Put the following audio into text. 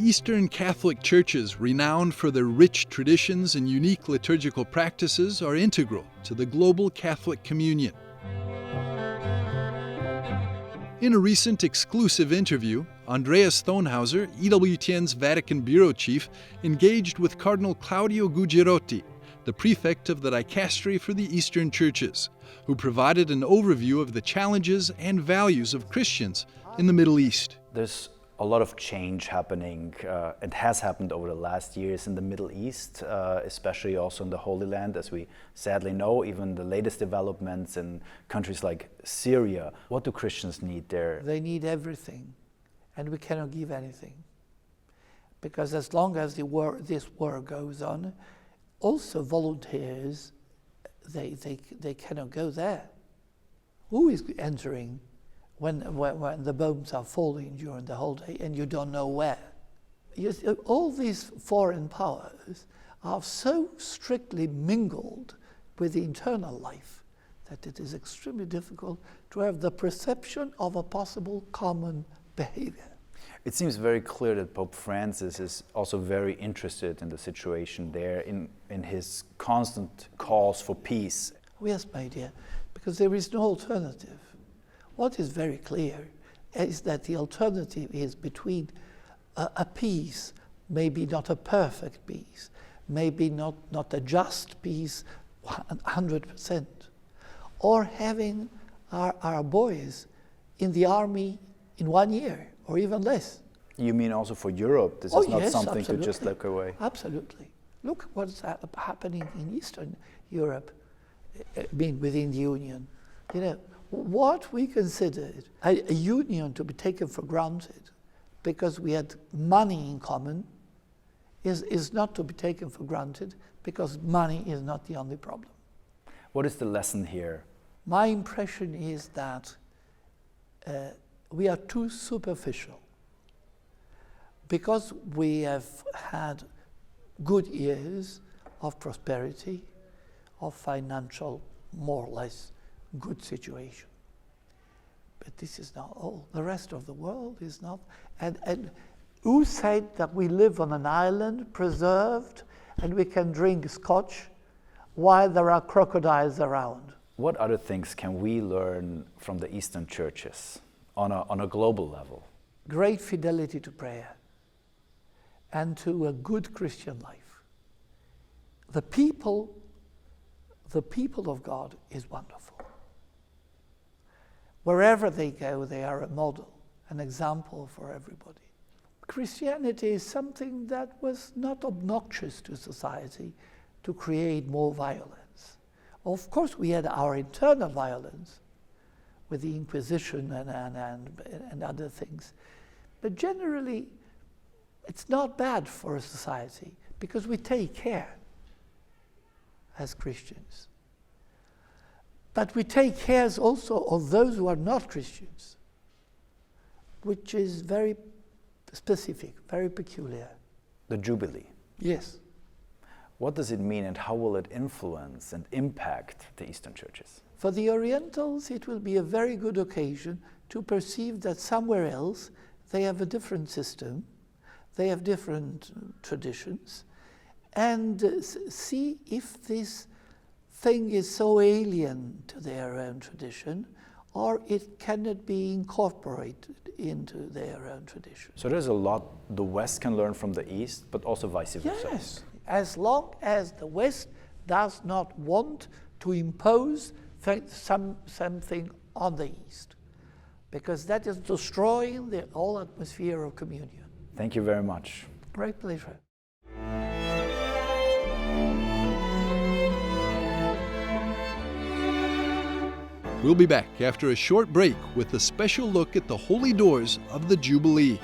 Eastern Catholic churches, renowned for their rich traditions and unique liturgical practices, are integral to the global Catholic communion. In a recent exclusive interview, Andreas Thonhauser, EWTN's Vatican bureau chief, engaged with Cardinal Claudio Gugerotti, the prefect of the Dicastery for the Eastern Churches, who provided an overview of the challenges and values of Christians in the Middle East. There's a lot of change happening. It has happened over the last years in the Middle East, especially also in the Holy Land, as we sadly know, even the latest developments in countries like Syria. What do Christians need there? They need everything, and we cannot give anything. Because as long as this war goes on, also volunteers, they cannot go there. Who is entering when the bombs are falling during the whole day and you don't know where? All these foreign powers are so strictly mingled with the internal life that it is extremely difficult to have the perception of a possible common behavior. It seems very clear that Pope Francis is also very interested in the situation there, in his constant calls for peace. Yes, my dear, because there is no alternative. What is very clear is that the alternative is between a peace, maybe not a perfect peace, maybe not a just peace 100%, or having our boys in the army in 1 year or even less. You mean also for Europe? This is not yes, something absolutely. to just look away? Absolutely. Look what's happening in Eastern Europe, being within the Union. You know, what we considered a union to be taken for granted because we had money in common is not to be taken for granted because money is not the only problem. What is the lesson here? My impression is that we are too superficial. Because we have had good years of prosperity, of financial, more or less, good situation. But this is not all. The rest of the world is not. And who said that we live on an island, preserved, and we can drink scotch while there are crocodiles around? What other things can we learn from the Eastern churches on a global level? Great fidelity to prayer and to a good Christian life. The people of God is wonderful. Wherever they go, they are a model, an example for everybody. Christianity is something that was not obnoxious to society to create more violence. Of course, we had our internal violence with the Inquisition and other things. But generally, it's not bad for a society because we take care as Christians. But we take care also of those who are not Christians, which is very specific, very peculiar. The Jubilee. Yes. What does it mean and how will it influence and impact the Eastern churches? For the Orientals, it will be a very good occasion to perceive that somewhere else they have a different system, they have different traditions, and see if this thing is so alien to their own tradition or it cannot be incorporated into their own tradition. So there's a lot the West can learn from the East, but also vice versa. Yes, as long as the West does not want to impose something on the East, because that is destroying the whole atmosphere of communion. Thank you very much. Great pleasure. We'll be back after a short break with a special look at the holy doors of the Jubilee.